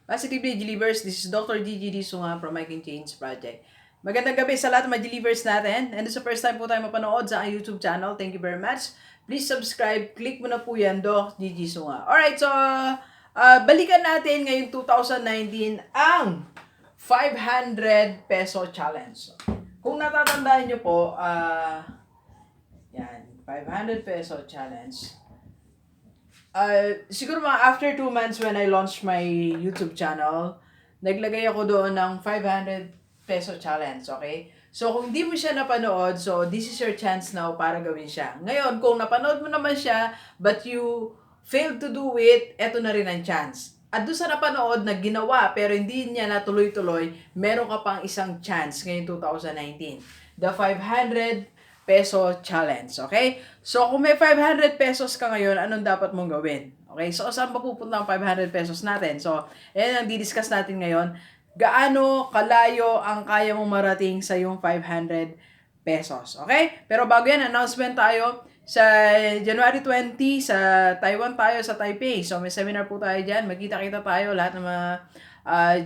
Positively Delivers, this is Dr. Gigi Sunga from I Can Change Project. Magandang gabi sa lahat ng mga Delivers natin. And sa first time po tayo mapanood sa aking YouTube channel, thank you very much. Please subscribe, click mo na po yan, Doc Gigi Sunga. Alright, so balikan natin ngayong 2019 ang 500 peso challenge. Kung natatandaan nyo po, yan, 500 peso challenge. Siguro mga after 2 months when I launched my YouTube channel, naglagay ako doon ng 500 peso challenge, okay? So, kung hindi mo siya napanood, so this is your chance now para gawin siya. Ngayon, kung napanood mo naman siya, but you failed to do it, eto na rin ang chance. At doon sa napanood na ginawa, pero hindi niya natuloy-tuloy, meron ka pang isang chance ngayong 2019. The 500 peso challenge, okay? So, kung may 500 pesos ka ngayon, anong dapat mong gawin? Okay, so saan pa pupunta ang 500 pesos natin? So, yan ang didiscuss natin ngayon. Gaano kalayo ang kaya mong marating sa yung 500 pesos, okay? Pero bago yan, announcement tayo. Sa January 20, sa Taiwan tayo, sa Taipei. So, may seminar po tayo dyan. Magkita-kita tayo. Lahat ng mga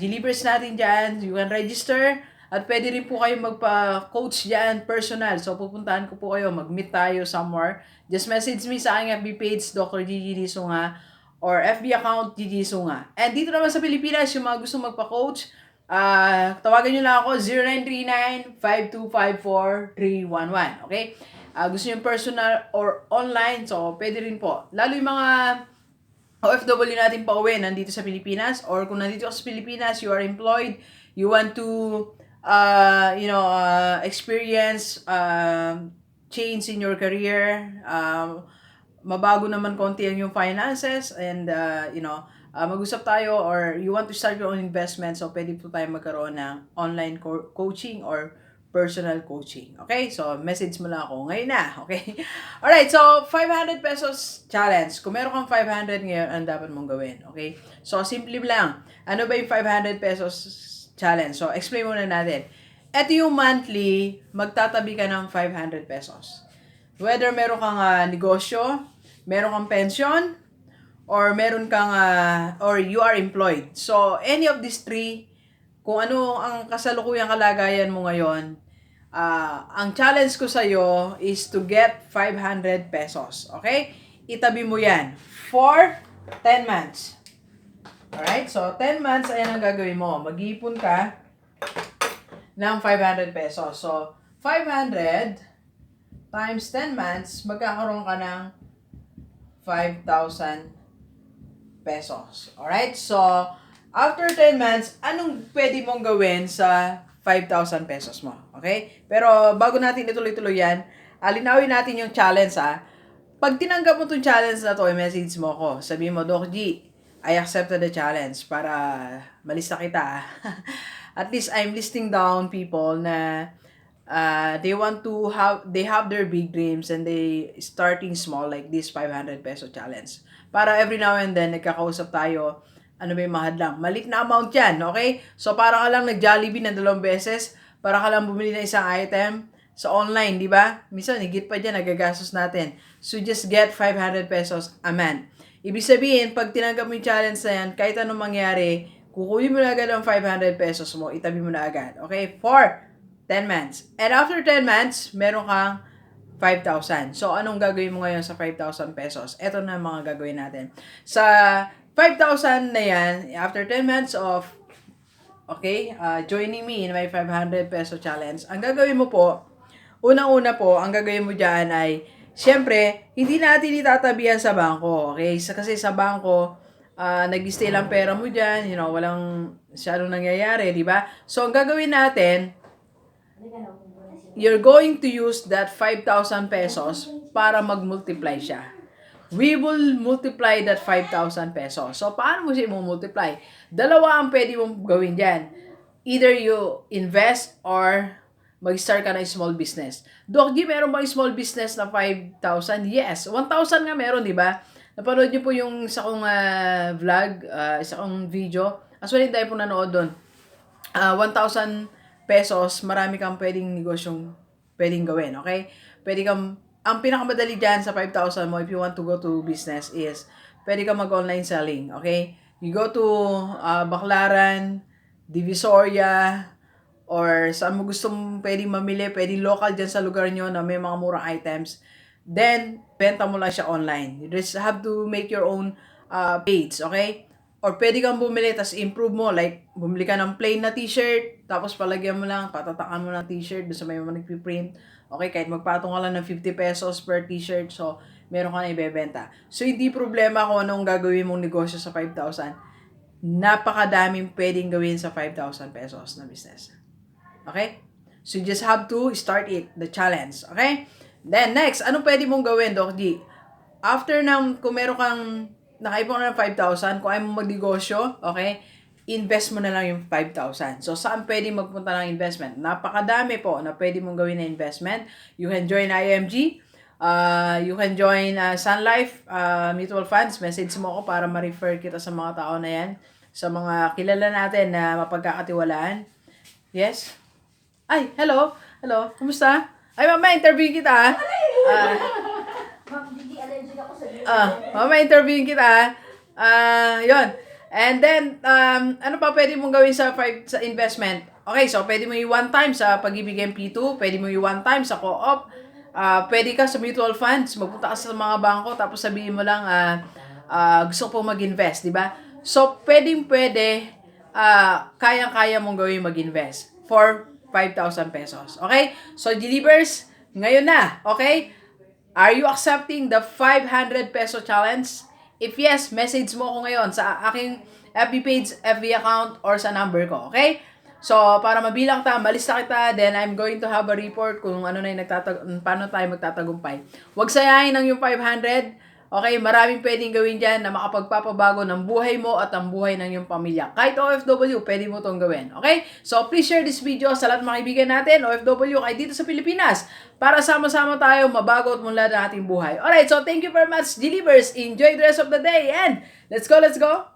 delivers natin dyan. You can register. At pwede rin po kayo magpa-coach dyan, personal. So, pupuntahan ko po kayo. Mag-meet tayo somewhere. Just message me sa aking FB page, Dr. Gigi Sunga, or FB account, Gigi Sunga. And dito naman sa Pilipinas, yung mga gusto magpa-coach, tawagan nyo lang ako, 0939-5254-311. Okay? Gusto nyo personal or online, so pwede rin po. Lalo yung mga OFW natin pa uwi, nandito sa Pilipinas, or kung nandito ka sa Pilipinas, you are employed, you want to experience change in your career, mabago naman konti ang yung finances, and mag-usap tayo, or you want to start your own investment, so pwede po tayo magkaroon ng online coaching or personal coaching. Okay? So, message mo lang ako ngayon na. Okay? Alright, so 500 pesos challenge. Kung meron kang 500 ngayon, ang dapat mong gawin. Okay? So, simple lang. Ano ba yung 500 pesos challenge? So, explain muna natin. Ito yung monthly, magtatabi ka ng 500 pesos. Whether meron kang negosyo, meron kang pension, or meron kang, or you are employed. So, any of these three, kung ano ang kasalukuyang kalagayan mo ngayon, ang challenge ko sa'yo is to get 500 pesos. Okay? Itabi mo yan for 10 months. Alright? So, 10 months, ayan ang gagawin mo. Mag-iipon ka ng 500 pesos. So, 500 times 10 months, magkakaroon ka ng 5,000 pesos. Alright? So, after 10 months, anong pwede mong gawin sa 5,000 pesos mo? Okay? Pero bago natin ituloy-tuloy yan, linawin natin yung challenge Pag tinanggap mo itong challenge na to, i-message mo ko. Sabihin mo, Doc G, I accepted the challenge para malista kita. At least I'm listing down people na they have their big dreams and they starting small like this 500 peso challenge. Para every now and then, nagkakausap tayo, ano ba yung mahadlang? Malit na amount yan, okay? So, para ka lang nag-Jollibee na 2 beses, para ka lang bumili ng isang item sa online, di ba? Minsan, higit pa dyan, nagagastos natin. So, just get 500 pesos a month. Ibig sabihin, pag tinanggap mo yung challenge na yan, kahit anong mangyari, kukunin mo na agad ang 500 pesos mo, itabi mo na agad. Okay? For 10 months. And after 10 months, meron kang 5,000. So, anong gagawin mo ngayon sa 5,000 pesos? Ito na mga gagawin natin. Sa 5,000 na yan, after 10 months of, joining me in my 500 peso challenge, ang gagawin mo po, unang-una po, ang gagawin mo dyan ay, syempre, hindi natin itatabihan sa bangko, okay? Kasi sa bangko, nag-stay lang pera mo dyan, walang masyadong nangyayari, di ba? So, ang gagawin natin, you're going to use that 5,000 pesos para mag-multiply siya. We will multiply that 5,000 pesos. So, paano mo siya multiply? Dalawa ang pwede mong gawin dyan. Either you invest or mag-start ka ng small business. Doc G, meron bang small business na 5,000? Yes. 1,000 nga meron, di ba? Napanood niyo po yung isa kong vlog, isa kong video. Actually, dahil po nanood doon. 1,000 pesos, marami kang pwedeng negosyong pwedeng gawin, okay? Pwede kang, ang pinakamadali dyan sa 5,000 mo if you want to go to business is, pwede kang mag-online selling, okay? You go to Baclaran, Divisoria, or saan mo gusto mong pwedeng mamili, pwedeng local dyan sa lugar nyo na may mga murang items. Then, benta mo lang siya online. You just have to make your own page, okay? Or pwede kang bumili, tapos improve mo. Like, bumili ka ng plain na t-shirt, tapos palagyan mo lang, patatakan mo ng t-shirt, doon sa may mga nagpiprint. Okay, kahit magpatong ka lang ng 50 pesos per t-shirt, so, meron ka na ibebenta. So, hindi problema kung anong gagawin mong negosyo sa 5,000. Napakadaming pwedeng gawin sa 5,000 pesos na business. Okay? So, you just have to start it, the challenge. Okay? Then, next, anong pwede mong gawin, Doc G? After kung meron kang nakaipon ka ng 5,000, kung ayaw mo magnegosyo, okay, invest mo na lang yung 5,000. So, saan pwede magpunta ng investment? Napakadami po na pwede mong gawin na investment. You can join IMG. You can join Sun Life Mutual Funds. Message mo ako para ma-refer kita sa mga tao na yan. Sa mga kilala natin na mapagkakatiwalaan. Yes? Ay, hello. Hello. Kumusta? Ay, mama, interview kita. Ma'am, Gigi, allergic ako sa dito. Mama, interviewin kita. Yun. And then, ano pa pwede mong gawin sa investment? Okay, so pwede mo yung one time sa Pag-ibig MP2, pwede mo yung one time sa co-op, pwede ka sa mutual funds, magpunta ka sa mga bangko, tapos sabihin mo lang, gusto ko mag-invest, di ba? So, pwede, kayang-kaya mong gawin mag-invest for 5,000 pesos. Okay? So, delivers, ngayon na. Okay? Are you accepting the 500 peso challenge? If yes, message mo ako ngayon sa aking FB page, FB account, or sa number ko. Okay? So, para mabilang malista kita, then I'm going to have a report kung ano na yung paano tayo magtatagumpay. Huwag sayahin ang yung 500. Okay, maraming pwedeng gawin dyan na makapagpapabago ng buhay mo at ang buhay ng iyong pamilya. Kahit OFW, pwede mo itong gawin. Okay? So, please share this video sa lahat ng mga kaibigan natin, OFW, kahit dito sa Pilipinas, para sama-sama tayo mabago at munlad ang ating buhay. Alright, so thank you very much, Delivers. Enjoy the rest of the day and let's go, let's go!